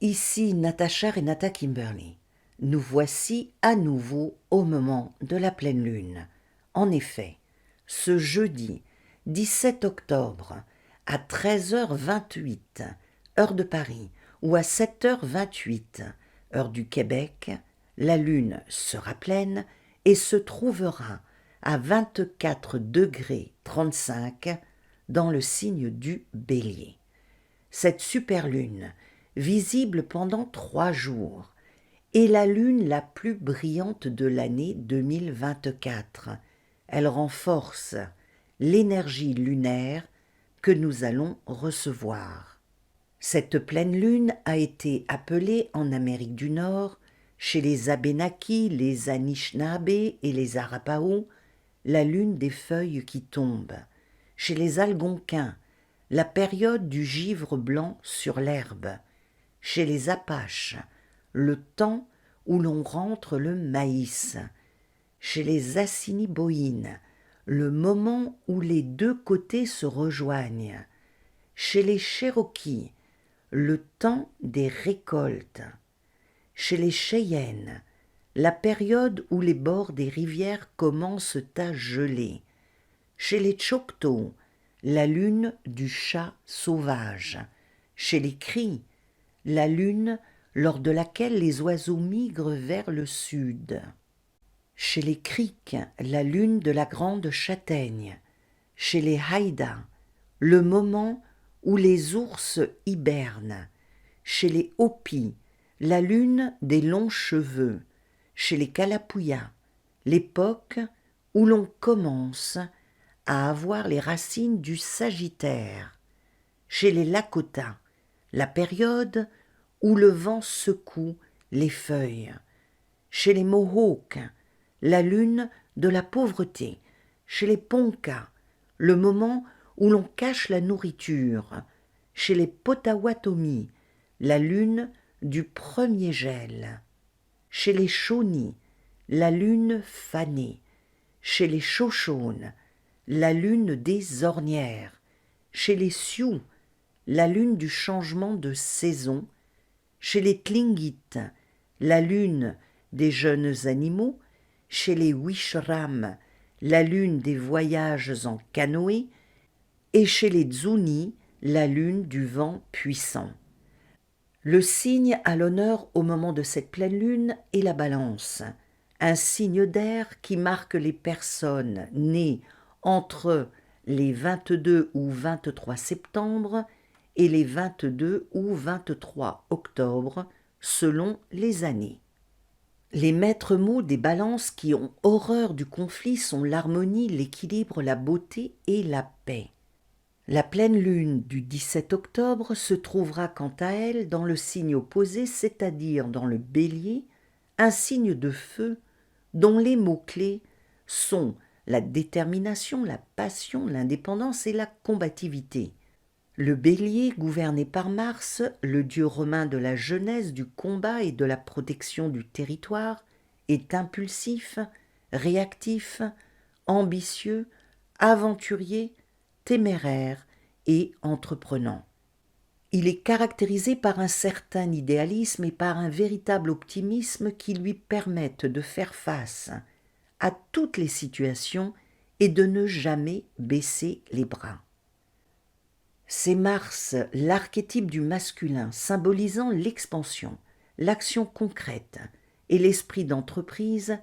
Ici Natacha Renata Kimberly. Nous voici à nouveau au moment de la pleine lune. En effet, ce jeudi 17 octobre à 13h28, heure de Paris, ou à 7h28, heure du Québec, la lune sera pleine et se trouvera à 24 degrés 35 dans le signe du Bélier. Cette superlune, visible pendant 3 jours, est la lune la plus brillante de l'année 2024. Elle renforce l'énergie lunaire que nous allons recevoir. Cette pleine lune a été appelée en Amérique du Nord, chez les Abénakis, les Anishinaabe et les Arapaho, la lune des feuilles qui tombent. Chez les Algonquins, la période du givre blanc sur l'herbe. Chez les Apaches, le temps où l'on rentre le maïs. Chez les Assiniboines, le moment où les deux côtés se rejoignent. Chez les Cherokees, le temps des récoltes. Chez les Cheyennes, la période où les bords des rivières commencent à geler. Chez les Choctaws, la lune du chat sauvage. Chez les Cris, la lune lors de laquelle les oiseaux migrent vers le sud. Chez les Creeks, la lune de la grande châtaigne. Chez les Haïda, le moment où les ours hibernent. Chez les Hopis, la lune des longs cheveux. Chez les Kalapuya, l'époque où l'on commence à avoir les racines du Sagittaire. Chez les Lakota, la période où le vent secoue les feuilles. Chez les Mohawks, la lune de la pauvreté. Chez les Ponca, le moment où l'on cache la nourriture. Chez les Potawatomi, la lune du premier gel. Chez les Shawnee, la lune fanée. Chez les Shoshones, la lune des ornières. Chez les Sioux, la lune du changement de saison. Chez les Tlingits, la lune des jeunes animaux. Chez les Wishram, la lune des voyages en canoë. Et chez les Zuni, la lune du vent puissant. Le signe à l'honneur au moment de cette pleine lune est la Balance, un signe d'air qui marque les personnes nées entre les 22 ou 23 septembre et les 22 ou 23 octobre, selon les années. Les maîtres mots des balances qui ont horreur du conflit sont l'harmonie, l'équilibre, la beauté et la paix. La pleine lune du 17 octobre se trouvera quant à elle dans le signe opposé, c'est-à-dire dans le Bélier, un signe de feu dont les mots-clés sont la détermination, la passion, l'indépendance et la combativité. Le Bélier, gouverné par Mars, le dieu romain de la jeunesse, du combat et de la protection du territoire, est impulsif, réactif, ambitieux, aventurier, téméraire et entreprenant. Il est caractérisé par un certain idéalisme et par un véritable optimisme qui lui permettent de faire face à toutes les situations et de ne jamais baisser les bras. C'est Mars, l'archétype du masculin, symbolisant l'expansion, l'action concrète et l'esprit d'entreprise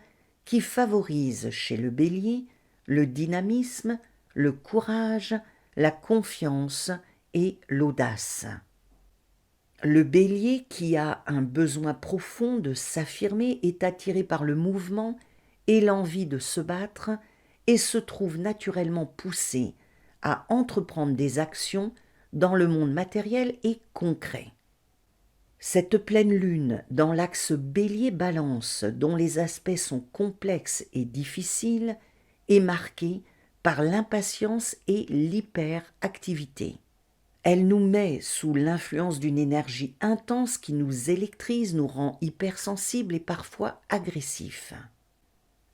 qui favorise chez le Bélier le dynamisme, le courage, la confiance et l'audace. Le Bélier, qui a un besoin profond de s'affirmer, est attiré par le mouvement et l'envie de se battre et se trouve naturellement poussé à entreprendre des actions dans le monde matériel et concret. Cette pleine lune, dans l'axe Bélier-Balance, dont les aspects sont complexes et difficiles, est marquée par l'impatience et l'hyperactivité. Elle nous met sous l'influence d'une énergie intense qui nous électrise, nous rend hypersensibles et parfois agressifs.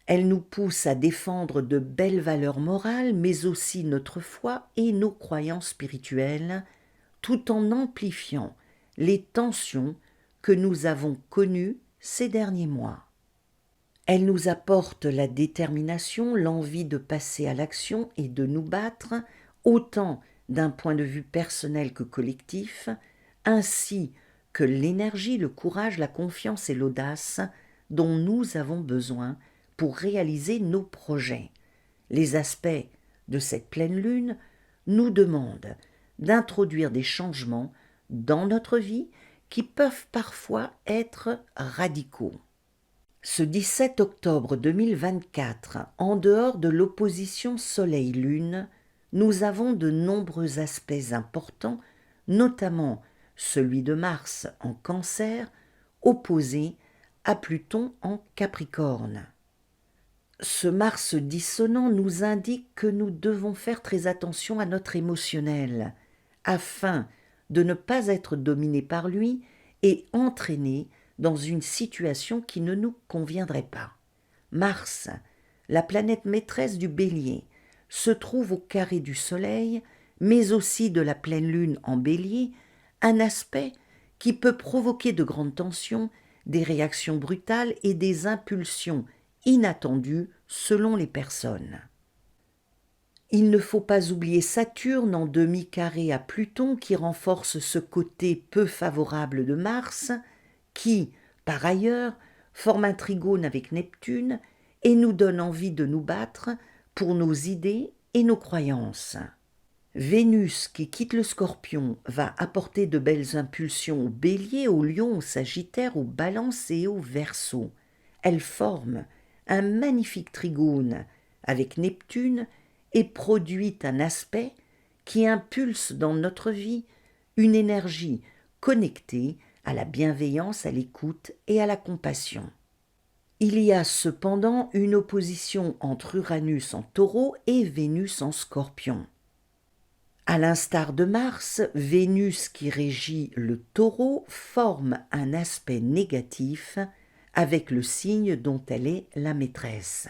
Elle nous pousse à défendre de belles valeurs morales, mais aussi notre foi et nos croyances spirituelles, tout en amplifiant les tensions que nous avons connues ces derniers mois. Elle nous apporte la détermination, l'envie de passer à l'action et de nous battre, autant d'un point de vue personnel que collectif, ainsi que l'énergie, le courage, la confiance et l'audace dont nous avons besoin pour réaliser nos projets. Les aspects de cette pleine lune nous demandent d'introduire des changements dans notre vie qui peuvent parfois être radicaux. Ce 17 octobre 2024, en dehors de l'opposition Soleil-Lune, nous avons de nombreux aspects importants, notamment celui de Mars en Cancer, opposé à Pluton en Capricorne. Ce Mars dissonant nous indique que nous devons faire très attention à notre émotionnel, afin de ne pas être dominés par lui et entraînés dans une situation qui ne nous conviendrait pas. Mars, la planète maîtresse du Bélier, se trouve au carré du Soleil, mais aussi de la pleine lune en Bélier, un aspect qui peut provoquer de grandes tensions, des réactions brutales et des impulsions inattendues selon les personnes. Il ne faut pas oublier Saturne en demi-carré à Pluton qui renforce ce côté peu favorable de Mars, qui, par ailleurs, forme un trigone avec Neptune et nous donne envie de nous battre pour nos idées et nos croyances. Vénus, qui quitte le Scorpion, va apporter de belles impulsions au Bélier, au Lion, au Sagittaire, au Balance et au Verseau. Elle forme un magnifique trigone avec Neptune et produit un aspect qui impulse dans notre vie une énergie connectée à la bienveillance, à l'écoute et à la compassion. Il y a cependant une opposition entre Uranus en Taureau et Vénus en Scorpion. À l'instar de Mars, Vénus qui régit le Taureau forme un aspect négatif avec le signe dont elle est la maîtresse.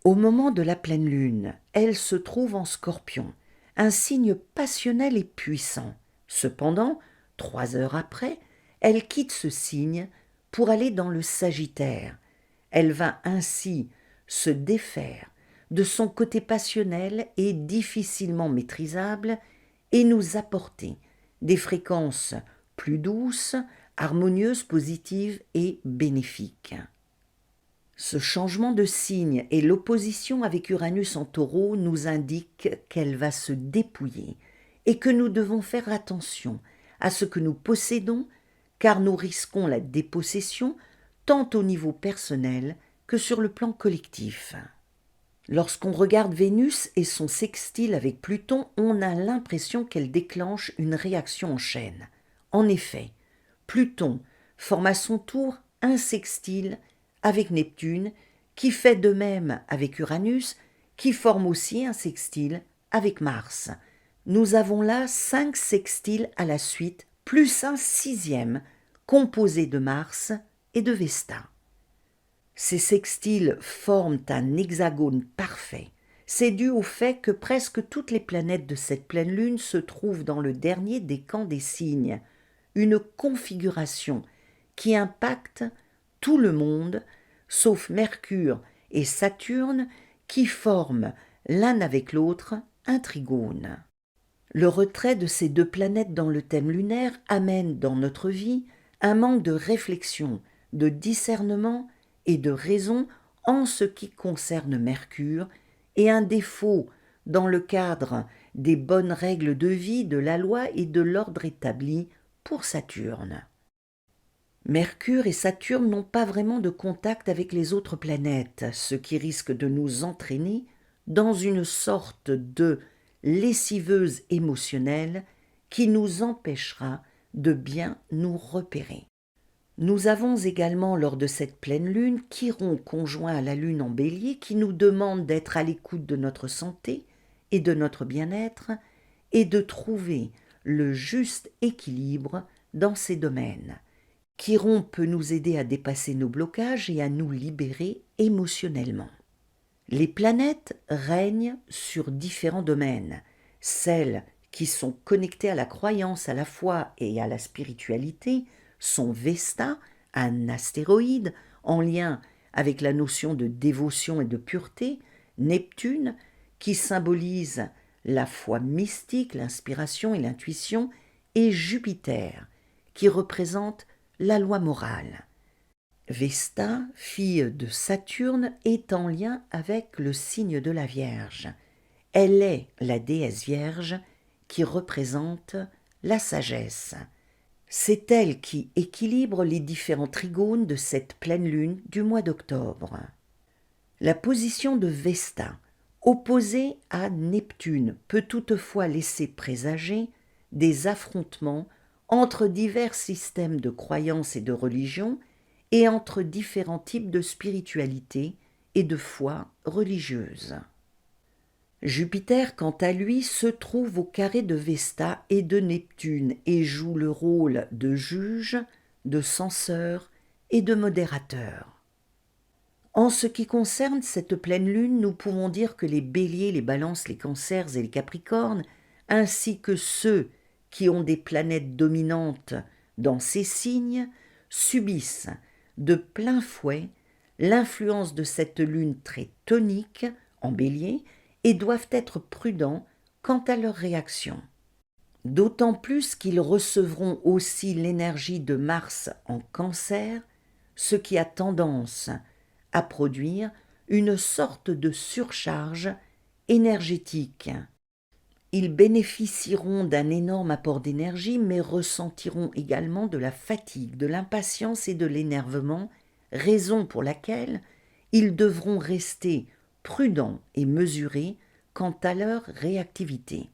Au moment de la pleine lune, elle se trouve en Scorpion, un signe passionnel et puissant. Cependant, 3 heures après, elle quitte ce signe pour aller dans le Sagittaire. Elle va ainsi se défaire de son côté passionnel et difficilement maîtrisable et nous apporter des fréquences plus douces, harmonieuses, positives et bénéfiques. Ce changement de signe et l'opposition avec Uranus en Taureau nous indiquent qu'elle va se dépouiller et que nous devons faire attention à ce que nous possédons car nous risquons la dépossession tant au niveau personnel que sur le plan collectif. Lorsqu'on regarde Vénus et son sextile avec Pluton, on a l'impression qu'elle déclenche une réaction en chaîne. En effet, Pluton forme à son tour un sextile avec Neptune, qui fait de même avec Uranus, qui forme aussi un sextile avec Mars. Nous avons là 5 sextiles à la suite, plus un 6e, composé de Mars et de Vesta. Ces sextiles forment un hexagone parfait. C'est dû au fait que presque toutes les planètes de cette pleine lune se trouvent dans le dernier décan des signes, une configuration qui impacte tout le monde, sauf Mercure et Saturne, qui forment l'un avec l'autre un trigone. Le retrait de ces 2 planètes dans le thème lunaire amène dans notre vie un manque de réflexion, de discernement et de raison en ce qui concerne Mercure et un défaut dans le cadre des bonnes règles de vie, de la loi et de l'ordre établi pour Saturne. Mercure et Saturne n'ont pas vraiment de contact avec les autres planètes, ce qui risque de nous entraîner dans une sorte de lessiveuse émotionnelle qui nous empêchera de bien nous repérer. Nous avons également lors de cette pleine lune Chiron conjoint à la lune en Bélier qui nous demande d'être à l'écoute de notre santé et de notre bien-être et de trouver le juste équilibre dans ces domaines. Chiron peut nous aider à dépasser nos blocages et à nous libérer émotionnellement. Les planètes règnent sur différents domaines. Celles qui sont connectées à la croyance, à la foi et à la spiritualité sont Vesta, un astéroïde en lien avec la notion de dévotion et de pureté, Neptune, qui symbolise la foi mystique, l'inspiration et l'intuition, et Jupiter, qui représente la loi morale. Vesta, fille de Saturne, est en lien avec le signe de la Vierge. Elle est la déesse vierge qui représente la sagesse. C'est elle qui équilibre les différents trigones de cette pleine lune du mois d'octobre. La position de Vesta, opposée à Neptune, peut toutefois laisser présager des affrontements entre divers systèmes de croyances et de religion et entre différents types de spiritualité et de foi religieuse. Jupiter, quant à lui, se trouve au carré de Vesta et de Neptune et joue le rôle de juge, de censeur et de modérateur. En ce qui concerne cette pleine lune, nous pouvons dire que les béliers, les balances, les cancers et les capricornes, ainsi que ceux qui ont des planètes dominantes dans ces signes, subissent de plein fouet l'influence de cette lune très tonique en bélier et doivent être prudents quant à leur réaction. D'autant plus qu'ils recevront aussi l'énergie de Mars en Cancer, ce qui a tendance à produire une sorte de surcharge énergétique. Ils bénéficieront d'un énorme apport d'énergie, mais ressentiront également de la fatigue, de l'impatience et de l'énervement, raison pour laquelle ils devront rester prudents et mesurés quant à leur réactivité.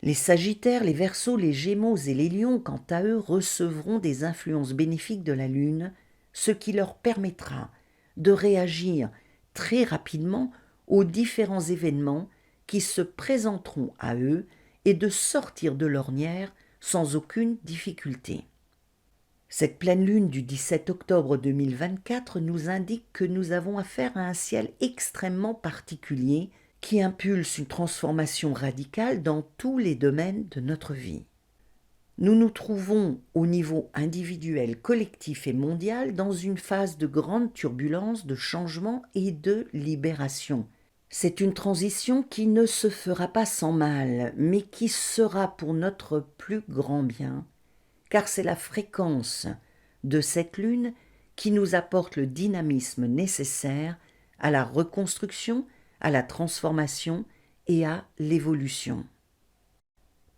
Les Sagittaires, les Verseaux, les Gémeaux et les Lions, quant à eux, recevront des influences bénéfiques de la Lune, ce qui leur permettra de réagir très rapidement aux différents événements qui se présenteront à eux et de sortir de l'ornière sans aucune difficulté. Cette pleine lune du 17 octobre 2024 nous indique que nous avons affaire à un ciel extrêmement particulier qui impulse une transformation radicale dans tous les domaines de notre vie. Nous nous trouvons au niveau individuel, collectif et mondial dans une phase de grande turbulence, de changement et de libération. C'est une transition qui ne se fera pas sans mal, mais qui sera pour notre plus grand bien, car c'est la fréquence de cette lune qui nous apporte le dynamisme nécessaire à la reconstruction, à la transformation et à l'évolution.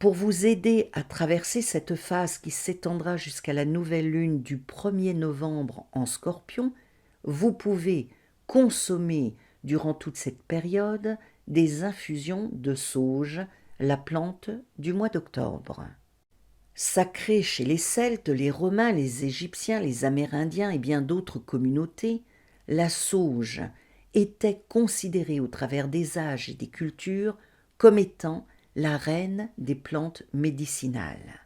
Pour vous aider à traverser cette phase qui s'étendra jusqu'à la nouvelle lune du 1er novembre en Scorpion, vous pouvez consommer durant toute cette période des infusions de sauge, la plante du mois d'octobre. Sacrée chez les Celtes, les Romains, les Égyptiens, les Amérindiens et bien d'autres communautés, la sauge était considérée au travers des âges et des cultures comme étant la reine des plantes médicinales.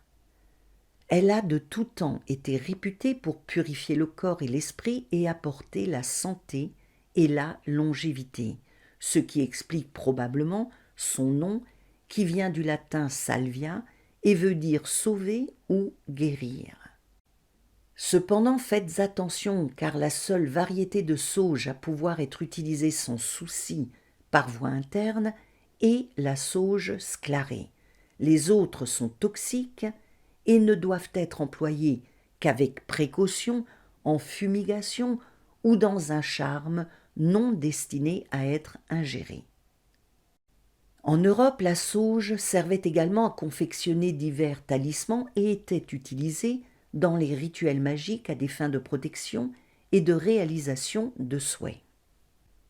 Elle a de tout temps été réputée pour purifier le corps et l'esprit et apporter la santé et la longévité, ce qui explique probablement son nom qui vient du latin salvia et veut dire sauver ou guérir. Cependant, faites attention car la seule variété de sauge à pouvoir être utilisée sans souci par voie interne est la sauge sclarée. Les autres sont toxiques et ne doivent être employées qu'avec précaution, en fumigation ou dans un charme non destiné à être ingéré. En Europe, la sauge servait également à confectionner divers talismans et était utilisée dans les rituels magiques à des fins de protection et de réalisation de souhaits.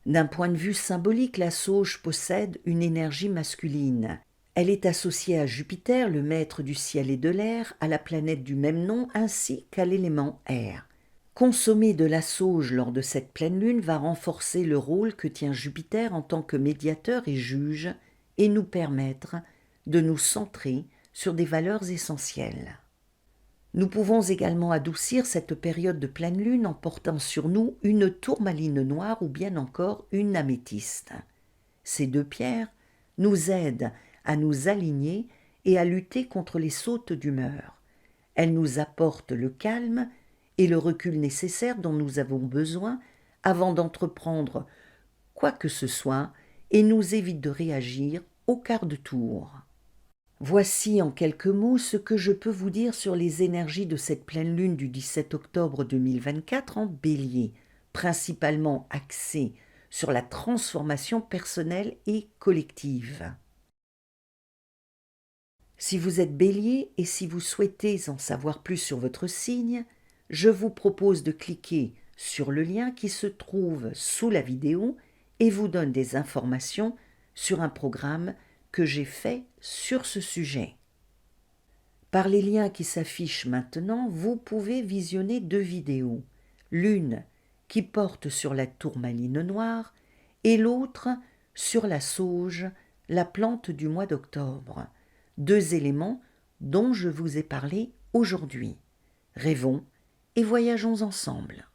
D'un point de vue symbolique, la sauge possède une énergie masculine. Elle est associée à Jupiter, le maître du ciel et de l'air, à la planète du même nom ainsi qu'à l'élément air. Consommer de la sauge lors de cette pleine lune va renforcer le rôle que tient Jupiter en tant que médiateur et juge et nous permettre de nous centrer sur des valeurs essentielles. Nous pouvons également adoucir cette période de pleine lune en portant sur nous une tourmaline noire ou bien encore une améthyste. Ces deux pierres nous aident à nous aligner et à lutter contre les sautes d'humeur. Elle nous apporte le calme et le recul nécessaires dont nous avons besoin avant d'entreprendre quoi que ce soit et nous évite de réagir au quart de tour. Voici en quelques mots ce que je peux vous dire sur les énergies de cette pleine lune du 17 octobre 2024 en Bélier, principalement axée sur la transformation personnelle et collective. Si vous êtes Bélier et si vous souhaitez en savoir plus sur votre signe, je vous propose de cliquer sur le lien qui se trouve sous la vidéo et vous donne des informations sur un programme que j'ai fait sur ce sujet. Par les liens qui s'affichent maintenant, vous pouvez visionner 2 vidéos, l'une qui porte sur la tourmaline noire et l'autre sur la sauge, la plante du mois d'octobre, 2 éléments dont je vous ai parlé aujourd'hui. Rêvons et voyageons ensemble.